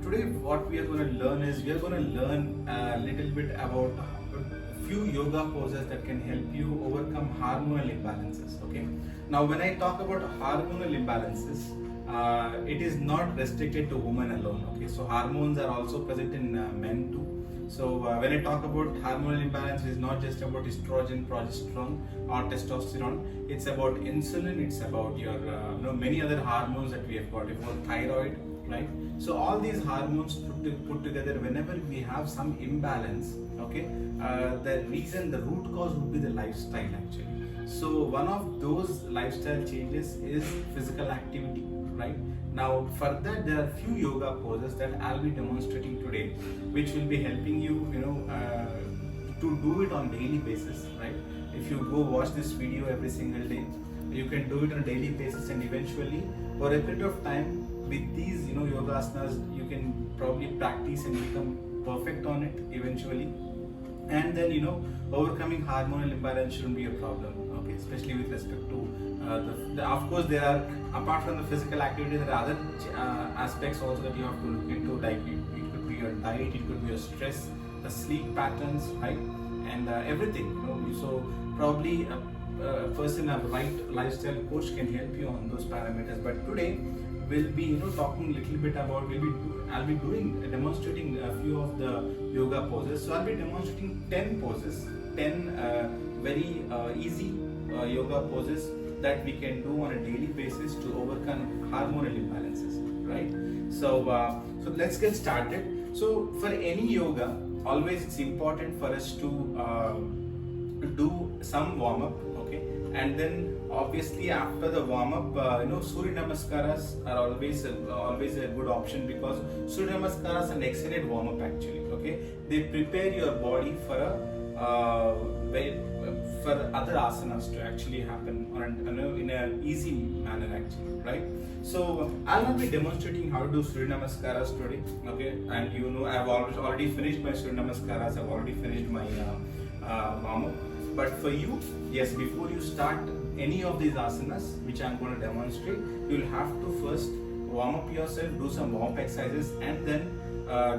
today what we are going to learn is we are going to learn a little bit about a few yoga poses that can help you overcome hormonal imbalances. Okay. Now, when I talk about hormonal imbalances, it is not restricted to women alone. Okay. So hormones are also present in men too. So when I talk about hormonal imbalance, it's not just about estrogen, progesterone, or testosterone. It's about insulin. It's about your many other hormones that we have got. We've got thyroid, right? So all these hormones put together, whenever we have some imbalance, okay, the root cause would be the lifestyle actually. So one of those lifestyle changes is physical activity, right? Now for that there are few yoga poses that I'll be demonstrating today, which will be helping you, to do it on daily basis, right? If you go watch this video every single day, you can do it on a daily basis, and eventually for a period of time with these yoga asanas you can probably practice and become perfect on it eventually. And then overcoming hormonal imbalance shouldn't be a problem, okay, especially with respect to of course there are, apart from the physical activity, there are other aspects also that you have to look into, like it could be your diet, it could be your stress, the sleep patterns, right, and everything, so probably a person, a right lifestyle coach can help you on those parameters. But today we'll be talking a little bit about, I'll be demonstrating a few of the yoga poses. So I'll be demonstrating 10 poses, 10 very easy yoga poses that we can do on a daily basis to overcome hormonal imbalances, right? So so let's get started. So for any yoga, always it's important for us to do some warm up, okay, and then obviously after the warm up, Surya Namaskaras are always a good option, because Surya Namaskaras are an excellent warm up actually. Okay, they prepare your body for other asanas to actually happen in an easy manner actually, right? So I'll not be demonstrating how to do Surya Namaskaras today, okay, and I've already finished my Surya Namaskaras, I've already finished my warm up. But for you, yes, before you start any of these asanas which I'm going to demonstrate, you'll have to first warm up yourself, do some warm up exercises, and then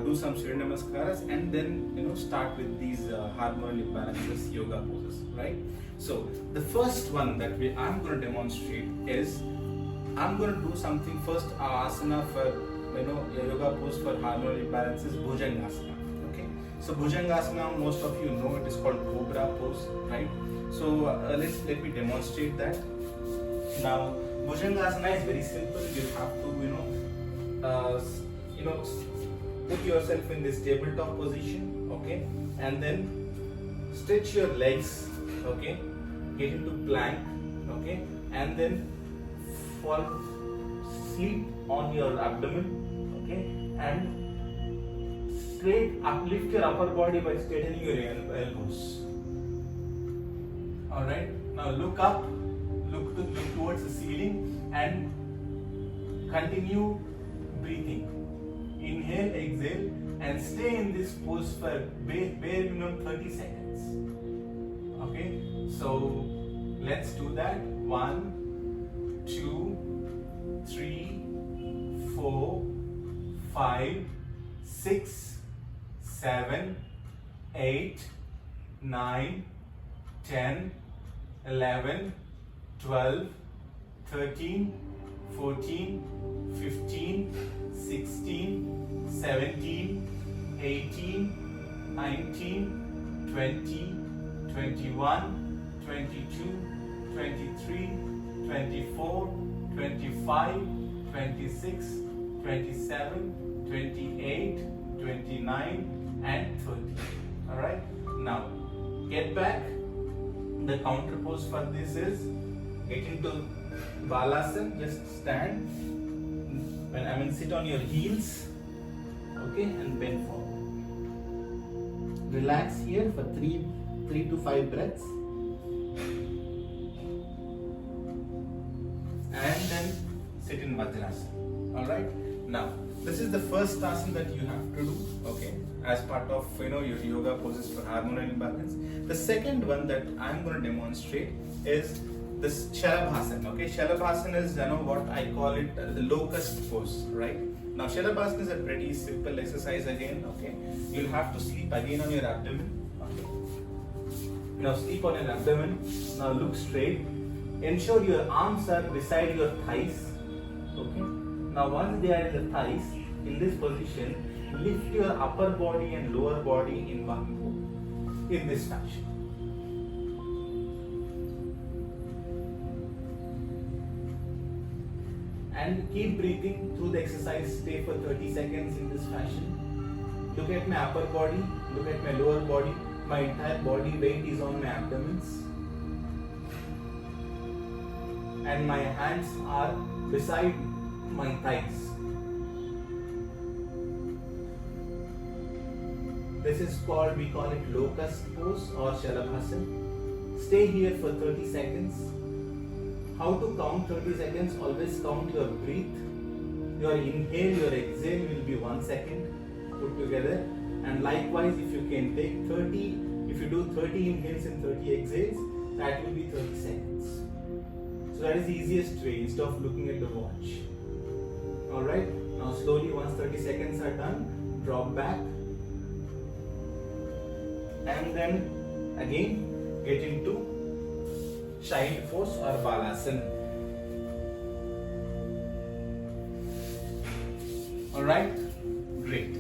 do some Surya Namaskaras, and then start with these hormonal imbalances yoga poses, right? So the first one that I'm going to demonstrate is, I'm going to do something first, asana for yoga pose for hormonal imbalances, Bhujangasana. Okay, so Bhujangasana, most of you know, it is called Cobra pose, right? So let me demonstrate that. Now Bhujangasana is very simple. You have to put yourself in this tabletop position, okay, and then stretch your legs, okay, get into plank, okay, and then fall sleep on your abdomen, okay, and uplift your upper body by straightening your elbows. All right, now look up, look towards the ceiling, and continue breathing. Inhale, exhale, and stay in this pose for bare minimum 30 seconds. Okay, so let's do that. 1, 2, 3, 4, 5, 6, 7, 8, 9, 10, 11, 12, 13, 14, 15, 16, 17, 18, 19, 20, 21, 22, 23, 24, 25, 26, 27, 28, 29, and 30. Alright, now get back. The counter pose for this is, get into Balasana, just stand. Sit on your heels, okay, and bend forward. Relax here for 3 to 5 breaths, and then sit in Vajrasana. All right. Now this is the first asana that you have to do, okay, as part of your yoga poses for hormonal imbalance. The second one that I'm going to demonstrate is this Shalabhasana. Okay, Shalabhasana is what I call it the locust pose, right? Now Shalabhasana is a pretty simple exercise again, okay? You'll have to sleep again on your abdomen, okay? Now sleep on your abdomen, now look straight. Ensure your arms are beside your thighs, okay? Now once they are in the thighs, in this position, lift your upper body and lower body in one go, in this fashion. And keep breathing through the exercise, stay for 30 seconds in this fashion. Look at my upper body, look at my lower body. My entire body weight is on my abdomens. And my hands are beside my thighs. This is called, we call it locust pose or Shalabhasana. Stay here for 30 seconds. How to count 30 seconds? Always count your breath. Your inhale, your exhale will be 1 second put together. And likewise, if you can take 30, if you do 30 inhales and 30 exhales, that will be 30 seconds. So that is the easiest way instead of looking at the watch. Alright, now slowly once 30 seconds are done, drop back. And then again get into child pose or balasana. Alright, great.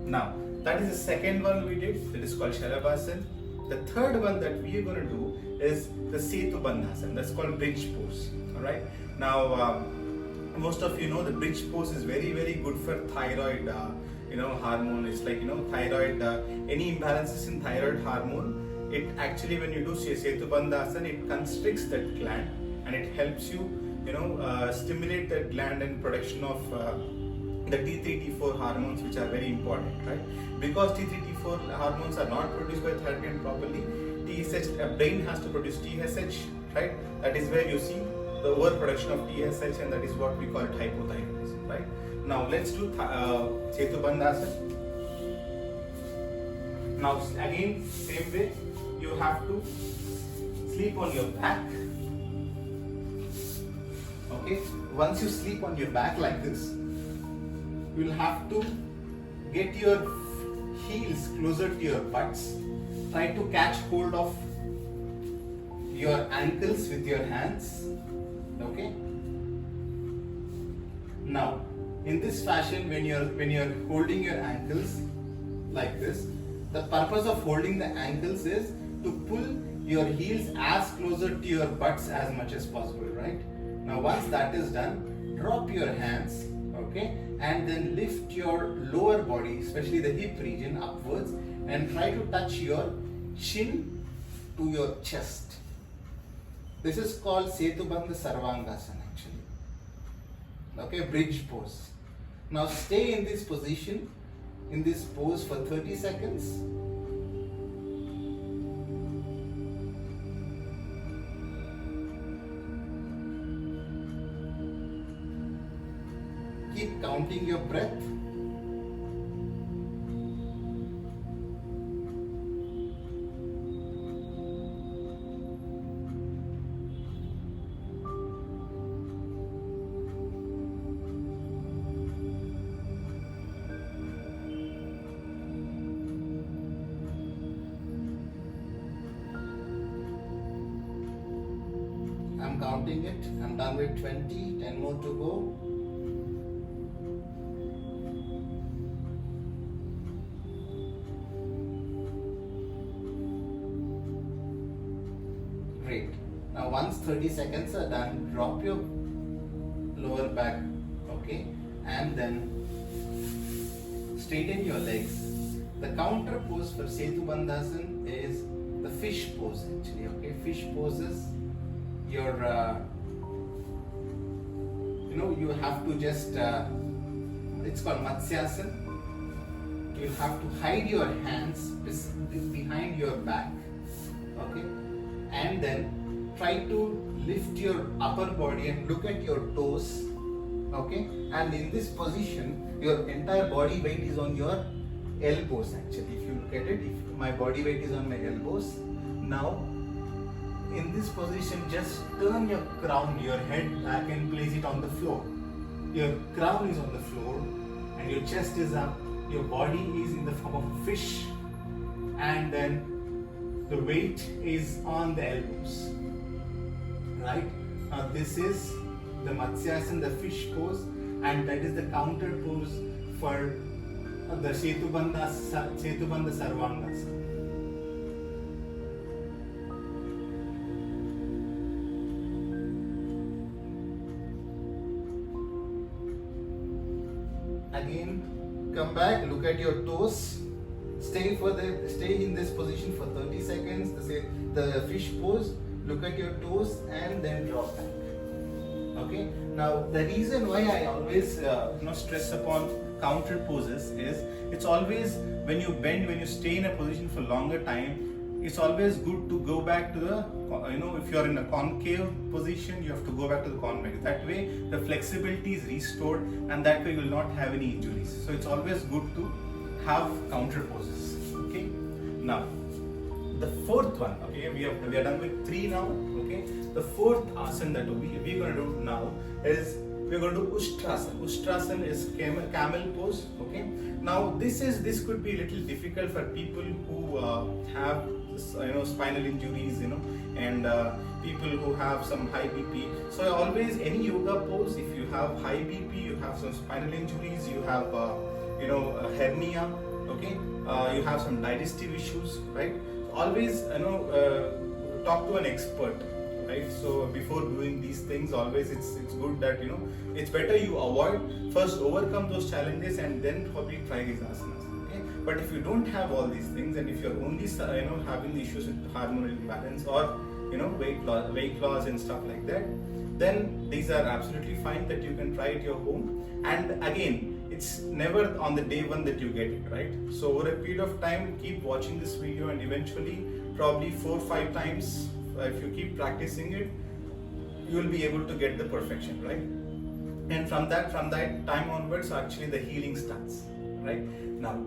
Now that is the second one we did, that is called Shalabhasana. The third one that we are going to do is the Setu Bandhasana, that's called bridge pose. Alright, now most of you know the bridge pose is very good for thyroid hormone. It's like thyroid, any imbalances in thyroid hormone, it actually, when you do Setu Bandhasana, it constricts that gland and it helps you stimulate that gland and production of the T3 T4 hormones, which are very important, right? Because T3 T4 hormones are not produced by thyroid gland properly, TSH, brain has to produce TSH, right? That is where you see the overproduction of TSH, and that is what we call hypothyroidism, right? Now let's do Setu Bandhasana. Now again, same way, you have to sleep on your back. Okay, once you sleep on your back like this, you will have to get your heels closer to your butts. Try to catch hold of your ankles with your hands. Okay. Now, in this fashion, when you're holding your ankles like this, the purpose of holding the ankles is to pull your heels as closer to your butts as much as possible, right? Now once that is done, drop your hands, okay, and then lift your lower body, especially the hip region, upwards, and try to touch your chin to your chest. This is called Setu Bandha Sarvangasana actually. Okay, bridge pose. Now stay in this position, in this pose for 30 seconds. Keep counting your breath. I'm counting it. I'm done with 20, 10 more to go. Great. Now once 30 seconds are done, drop your lower back, okay, and then straighten your legs. The counter pose for Setu Bandhasana is the fish pose actually, okay. Fish poses, your you have to just it's called Matsyasana. You have to hide your hands behind your back, okay, and then try to lift your upper body and look at your toes, okay, and in this position your entire body weight is on your elbows actually. If you look at it, if my body weight is on my elbows, now in this position just turn your crown, your head back and place it on the floor. Your crown is on the floor and your chest is up, your body is in the form of a fish, and then the weight is on the elbows, right? Now this is the Matsyasana, the fish pose, and that is the counter pose for the Setubandha Sarvangasana. Again, come back, look at your toes, stay in this position for 30 seconds, the fish pose, look at your toes and then drop back. Okay, now the reason why I always stress upon counter poses is it's always when you bend, when you stay in a position for longer time, it's always good to go back to the, if you're in a concave position, you have to go back to the convex. That way the flexibility is restored and that way you will not have any injuries. So it's always good to have counter poses. Okay, now the fourth one, okay, we are done with 3 now. Okay, the fourth asana that we're going to do now is we're going to do Ustrasana. Ustrasana is camel pose. Okay, now this could be a little difficult for people who have spinal injuries, and people who have some high BP. So always any yoga pose, if you have high BP, you have some spinal injuries, you have a hernia, okay, you have some digestive issues, right? Always talk to an expert, right? So before doing these things, always it's good that it's better you first overcome those challenges and then probably try these asanas. Okay, but if you don't have all these things and if you're only having the issues with hormonal imbalance or weight loss and stuff like that, then these are absolutely fine that you can try at your home. And again, it's never on the day one that you get it, right? So over a period of time, keep watching this video and eventually probably 4 or 5 times, if you keep practicing it, you will be able to get the perfection, right? And from that time onwards, actually the healing starts, right? Now,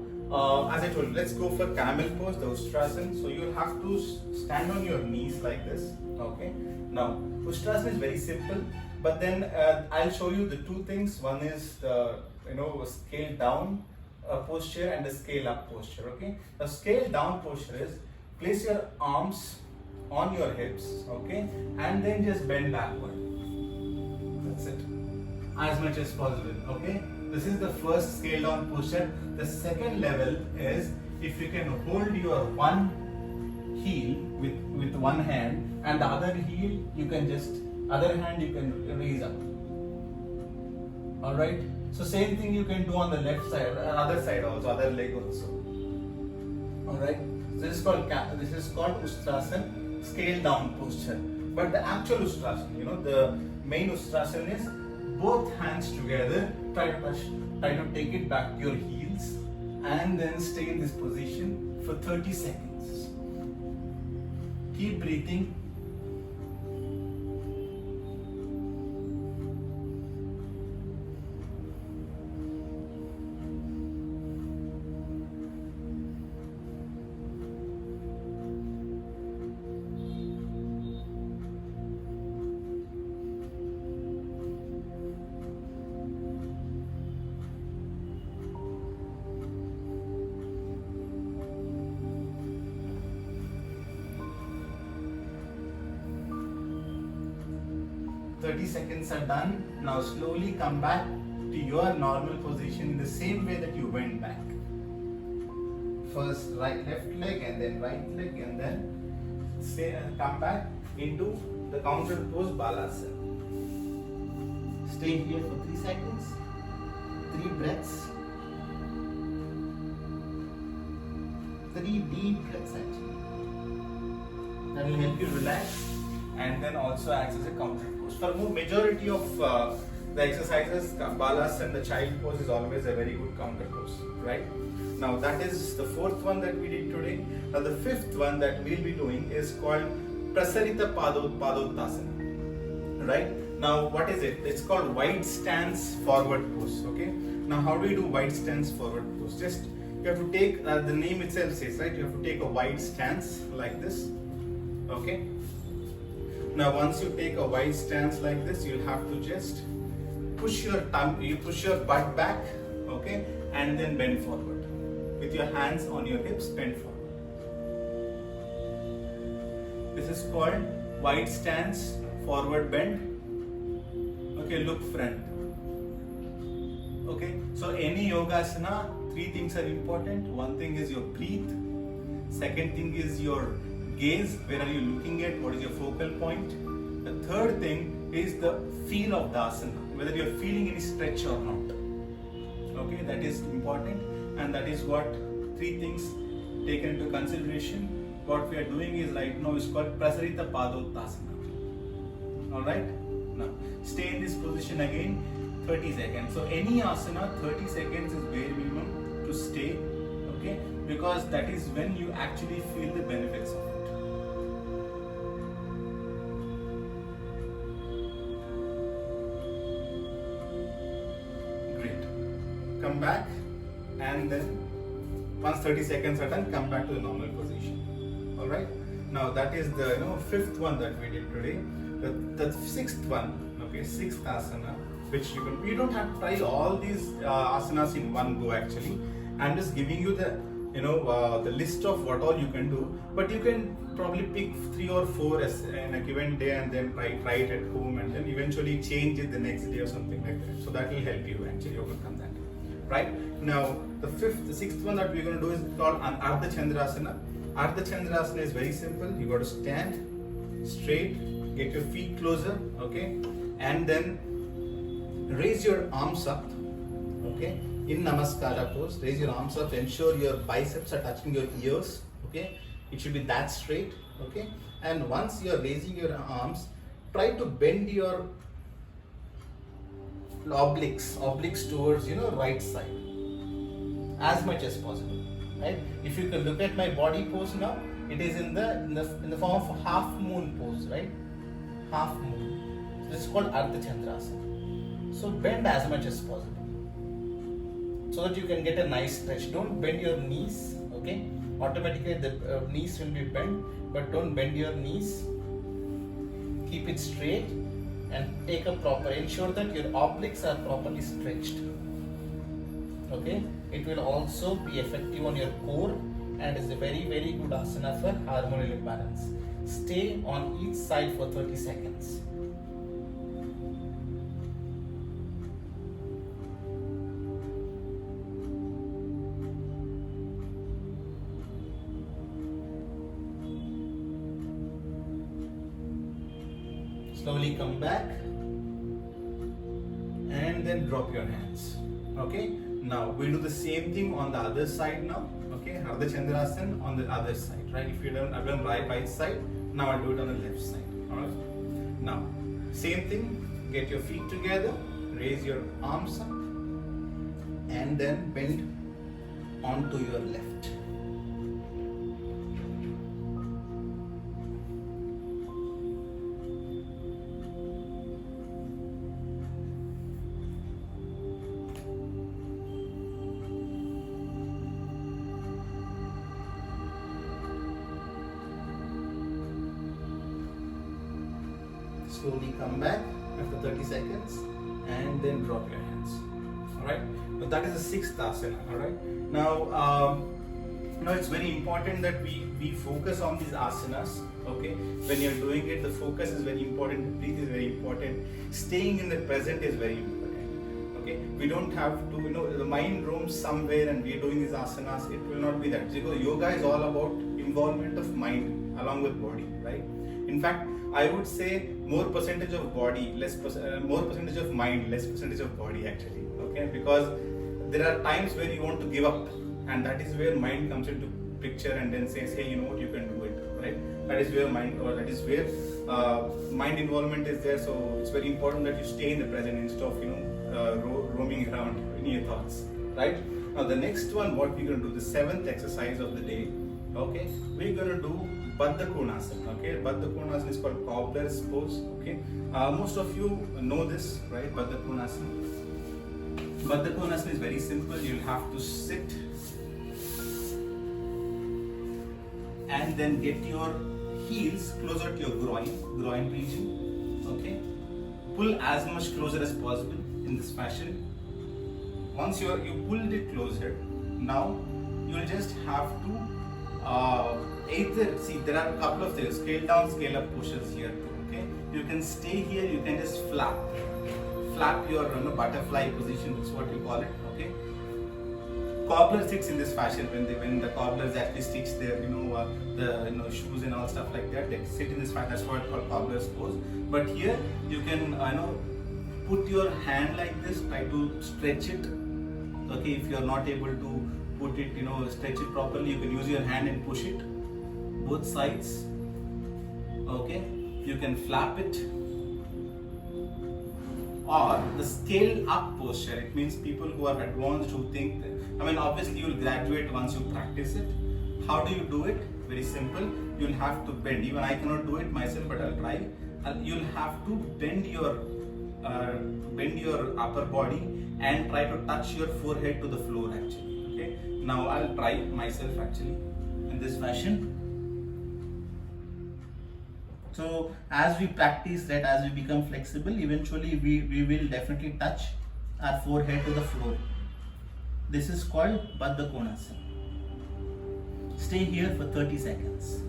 as I told you, let's go for camel pose, the Ustrasana. So you'll have to stand on your knees like this, okay? Now, Ustrasana is very simple, but then I'll show you the 2 things. One is the scale down posture and the scale up posture, okay? The scale down posture is place your arms on your hips, okay, and then just bend backward. That's it, as much as possible, okay? This is the first scale down posture. The second level is if you can hold your one heel with one hand and the other heel other hand you can raise up. All right. So same thing you can do on the left side, other side also, other leg also. All right. This is called Ustrasana, scale down posture. But the actual Ustrasana, the main Ustrasana is both hands together. Try to take it back to your heels and then stay in this position for 30 seconds. Keep breathing. Seconds are done. Now slowly come back to your normal position in the same way that you went back. First left leg and then right leg and then come back into the counter pose Balasana. Stay here for 3 seconds. 3 breaths. 3 deep breaths actually. That will help you relax and then also acts as a counter pose. For majority of the exercises, Balasana, the child pose is always a very good counter pose, right? Now that is the 4th one that we did today. Now the 5th one that we'll be doing is called Prasarita Padottasana, right? Now what is it? It's called wide stance forward pose, okay? Now how do you do wide stance forward pose? Just you have to take, the name itself says, right? You have to take a wide stance like this, okay? Now once you take a wide stance like this, you'll have to just push your butt back, okay, and then bend forward. With your hands on your hips, bend forward. This is called wide stance, forward bend. Okay, look front. Okay, so any yogasana, 3 things are important. One thing is your breathe. Second thing is your gaze. Where are you looking at? What is your focal point? The third thing is the feel of the asana, whether you're feeling any stretch or not. Okay, that is important, and that is what 3 things taken into consideration. What we are doing is right now is called Prasarita Padottanasana. Alright? Now, stay in this position again 30 seconds. So any asana, 30 seconds is bare minimum to stay, okay? Because that is when you actually feel the benefits of it. Come back, and then once 30 seconds are done, come back to the normal position. All right. Now that is the 5th one that we did today. The 6th one, okay, 6th asana, which you don't have to try all these asanas in one go. Actually, I'm just giving you the the list of what all you can do, but you can probably pick 3 or 4 as in a given day, and then try it at home, and then eventually change it the next day or something like that. So that will help you actually overcome that. Right now, the 6th one that we're going to do is called Ardha Chandrasana. Ardha Chandrasana is very simple. You got to stand straight, get your feet closer, okay, and then raise your arms up, okay, in Namaskara pose. Raise your arms up. Ensure your biceps are touching your ears, okay. It should be that straight, okay. And once you are raising your arms, try to bend your obliques towards right side as much as possible, right? If you can look at my body pose now, it is in the form of half moon pose, right? Half moon. So this is called Ardha Chandrasana. So bend as much as possible so that you can get a nice stretch. Don't bend your knees, okay? Automatically the knees will be bent, but don't bend your knees. Keep it straight and take a proper, ensure that your obliques are properly stretched, okay. It will also be effective on your core and is a very good asana for hormonal imbalance. Stay on each side for 30 seconds. Slowly come back and then drop your hands. Okay. Now we'll do the same thing on the other side now. Okay. Ardha Chandrasana on the other side. Right. If I've done right side, now I'll do it on the left side. Alright. Now same thing. Get your feet together. Raise your arms up, and then bend onto your left. Slowly come back after 30 seconds and then drop your hands. Alright. Now that is the 6th asana. Alright. Now it's very important that we focus on these asanas. Okay. When you're doing it, the focus is very important, the breath is very important. Staying in the present is very important. Okay. We don't have to, the mind roams somewhere and we're doing these asanas. It will not be that. Because yoga is all about involvement of mind along with body, right? In fact, I would say more percentage of body, more percentage of mind, less percentage of body actually. Okay, because there are times where you want to give up, and that is where mind comes into picture and then says, hey, you know what, you can do it, right? That is where mind involvement is there. So it's very important that you stay in the present instead of roaming around in your thoughts, right? Now the next one, what we're going to do, the 7th exercise of the day. Okay, we're going to do Baddha Konasana. Okay, Baddha Konasana is called cobbler's pose. Okay, most of you know this, right? Baddha Konasana. Baddha Konasana is very simple. You'll have to sit and then get your heels closer to your groin region. Okay, pull as much closer as possible in this fashion. once you pulled it closer, now you'll just have to either see there are a couple of things, scale down, scale up pushes here too. Okay, you can stay here, you can just flap your butterfly position, is what you call it. Okay, cobbler sits in this fashion when the cobblers actually stitch their the shoes and all stuff like that. They sit in this fashion. That's what called cobbler's pose. But here you can put your hand like this. Try to stretch it. Okay, if you are not able to put it stretch it properly, you can use your hand and push it both sides. Okay, you can flap it. Or the scale up posture, it means people who are advanced, who think obviously you will graduate once you practice it. How do you do it? Very simple. You'll have to bend. Even I cannot do it myself, but I'll try. You'll have to bend your upper body and try to touch your forehead to the floor actually. Okay, now I'll try myself actually in this fashion. So as we practice that, as we become flexible, eventually we will definitely touch our forehead to the floor. This is called Baddha Konasana. Stay here for 30 seconds.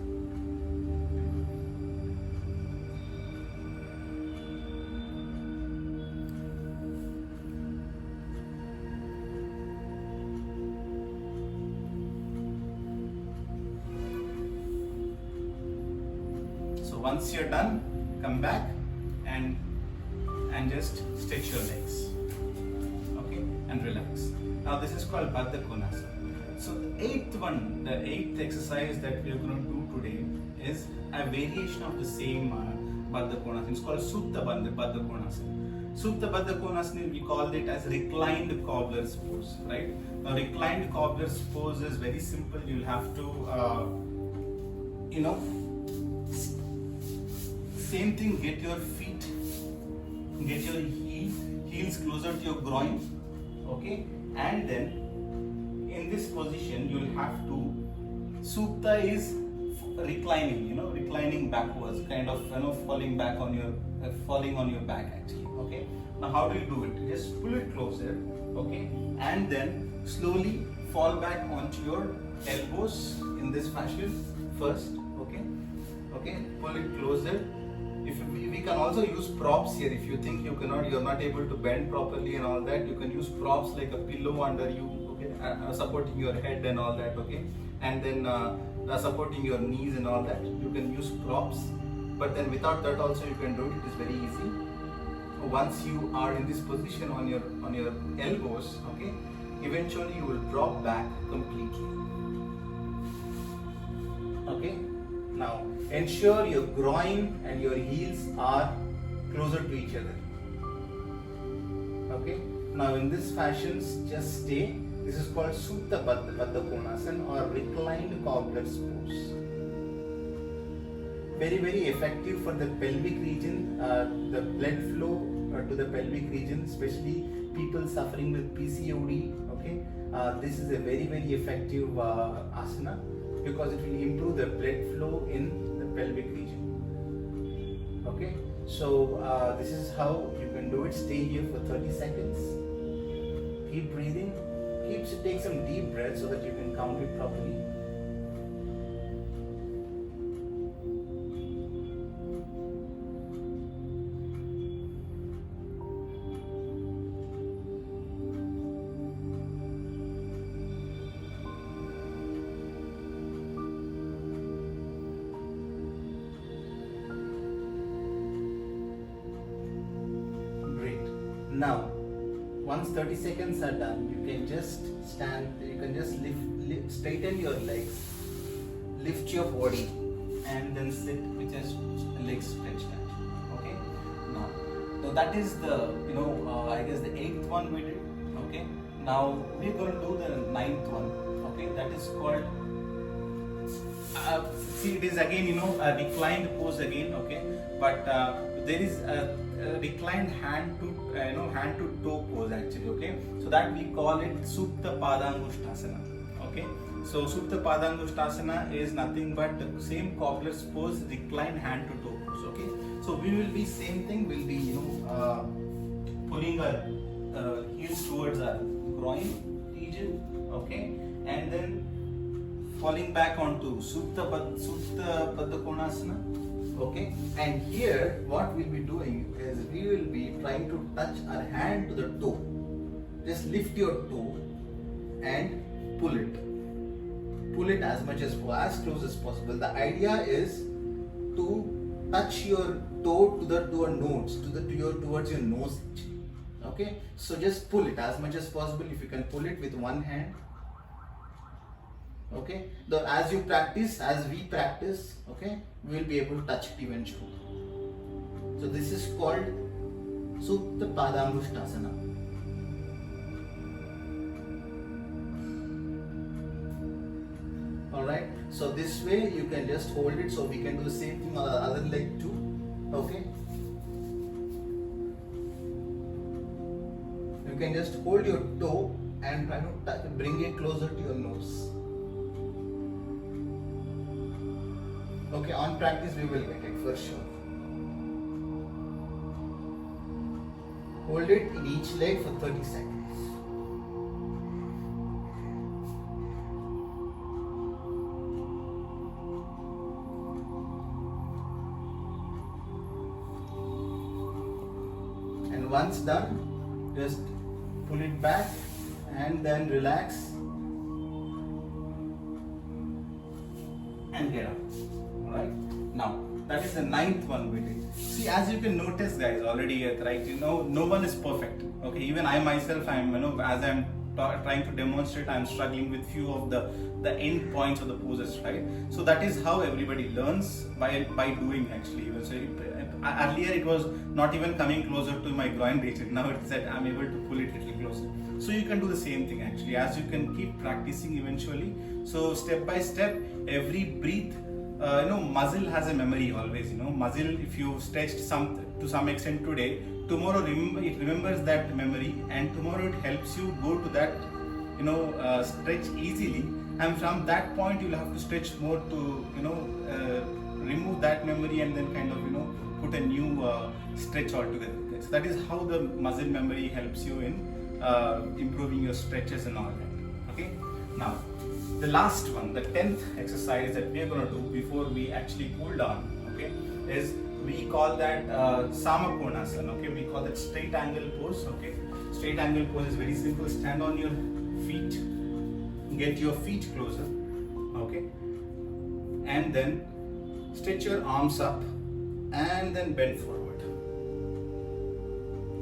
Once you're done, come back and just stretch your legs. Okay, and relax. Now this is called Baddha Konasana. So the eighth exercise that we are going to do today is a variation of the same Baddha Konasana. It's called Supta Baddha Konasana. Supta Baddha Konasana, we call it as reclined cobbler's pose, right? Now reclined cobbler's pose is very simple. You'll have to same thing, get your heels closer to your groin, okay, and then in this position you'll have to, Supta is reclining, reclining backwards, kind of falling on your back actually. Okay, now how do you do it? Just pull it closer, okay, and then slowly fall back onto your elbows in this fashion first. Okay, pull it closer. If we can also use props here. If you think you're not able to bend properly and all that, you can use props like a pillow under you, okay, supporting your head and all that, okay, and then supporting your knees and all that. You can use props, but then without that also you can do it. It is very easy. Once you are in this position on your elbows, okay, eventually you will drop back completely. Okay. Now ensure your groin and your heels are closer to each other. Okay. Now in this fashion, just stay. This is called Supta Baddha Konasana or reclined cobbler's pose. Very, very effective for the pelvic region, the blood flow to the pelvic region, especially people suffering with PCOD. Okay. This is a very, very effective asana, because it will improve the blood flow in the pelvic region. Okay, so this is how you can do it. Stay here for 30 seconds. Keep breathing. Take some deep breaths so that you can count it properly. Now, once 30 seconds are done, you can just stand, you can just straighten your legs, lift your body, and then sit with your legs stretched out. Okay? Now, so that is the, I guess the 8th one we did. Okay? Now, we're going to do the 9th one. Okay? That is called, see, it is again, a reclined pose again. Okay? But there is a reclined hand to toe pose actually. Okay, so that we call it Supta Padangushtasana. Okay, so Supta Padangushtasana is nothing but the same cobbler's pose, reclined hand to toe pose. Okay, so we will be same thing. We'll be pulling our heels towards our groin region, okay, and then falling back onto Supta Baddha Konasana, okay. And here what we'll be doing is we will be trying to touch our hand to the toe. Just lift your toe and pull it. Pull it as much as close as possible. The idea is to touch your toe to a nose, towards your nose actually. Okay, so just pull it as much as possible. If you can pull it with one hand, okay. As we practice, okay, we will be able to touch it eventually. So this is called Supta Padangusthasana. Alright, so this way you can just hold it. So we can do the same thing on the other leg too, okay. You can just hold your toe and try to bring it closer to your nose. Okay, on practice we will get it for sure. Hold it in each leg for 30 seconds. And once done, just pull it back and then relax and get up. Alright, now that is the 9th one we did. See, as you can notice guys already, right, no one is perfect. Okay, even I myself, as I'm trying to demonstrate, I'm struggling with few of the end points of the poses, right? So that is how everybody learns by doing actually. So earlier it was not even coming closer to my groin region. Now it's that I'm able to pull it a little closer. So you can do the same thing actually, as you can keep practicing eventually. So step by step, every breath, muscle has a memory always. Muscle, if you stretched to some extent today, tomorrow it remembers that memory, and tomorrow it helps you go to that stretch easily, and from that point you'll have to stretch more to remove that memory and then kind of put a new stretch altogether. So that is how the muscle memory helps you in improving your stretches and all that. Okay, now the last one, the 10th exercise that we are going to do before we actually cool down, okay, is we call that Samakonasana. Okay, we call that straight angle pose. Okay, straight angle pose is very simple. Stand on your feet, get your feet closer, okay, and then stretch your arms up and then bend forward.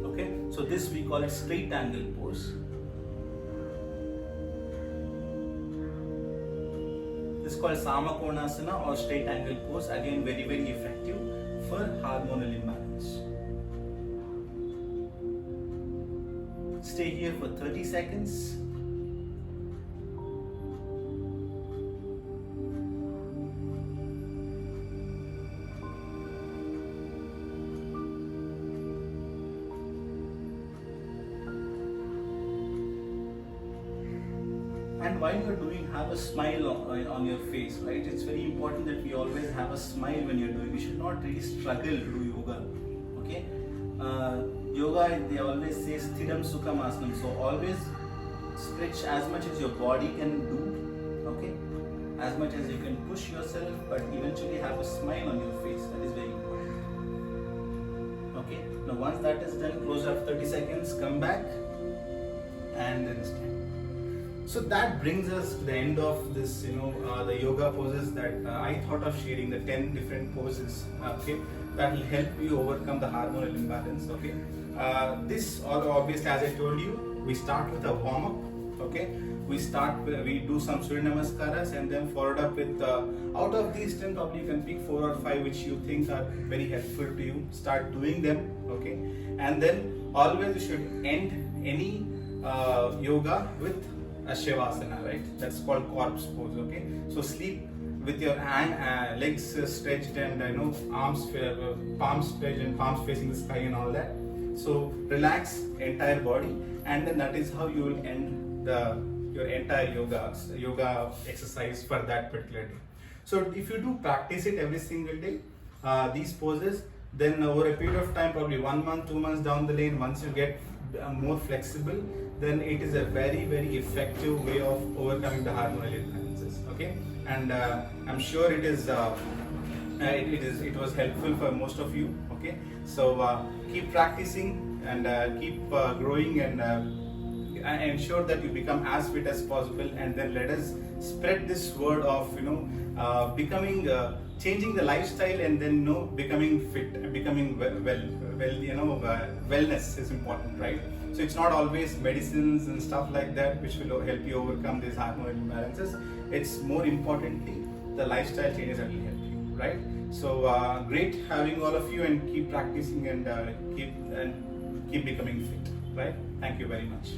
Okay, so this we call it straight angle pose. This is called Samakonasana or straight angle pose. Again, very effective for hormonal imbalance. Stay here for 30 seconds. And while you're doing, have a smile on your face, right? It's very important that we always have a smile when you're doing. We should not really struggle to do yoga, okay? Yoga, they always say sthiram sukham asanam. So always stretch as much as your body can do, okay? As much as you can push yourself, but eventually have a smile on your face. That is very important. Okay? Now once that is done, close up 30 seconds, come back, and then stand. So that brings us to the end of this, the yoga poses that I thought of sharing, the 10 different poses, okay, that will help you overcome the hormonal imbalance, okay. This, obviously, as I told you, we start with a warm-up, okay. We do some Surya Namaskaras and then followed up with, out of these 10, probably you can pick 4 or 5 which you think are very helpful to you. Start doing them, okay. And then always you should end any yoga with a Shavasana, right? That's called corpse pose, okay? So sleep with your legs stretched and arms, palms stretched and palms facing the sky and all that. So relax entire body, and then that is how you will end your entire yoga exercise for that particular day. So if you do practice it every single day, these poses, then over a period of time, probably 1 month, 2 months down the lane, once you get more flexible, then it is a very effective way of overcoming the hormonal imbalances. Okay, and I'm sure it was helpful for most of you. Okay, so keep practicing and keep growing and ensure that you become as fit as possible, and then let us spread this word of becoming changing the lifestyle, and then becoming fit and becoming wellness is important, right? So it's not always medicines and stuff like that which will help you overcome these hormonal imbalances. It's more importantly the lifestyle changes that will help you, right? So great having all of you, and keep practicing and keep becoming fit, right? Thank you very much.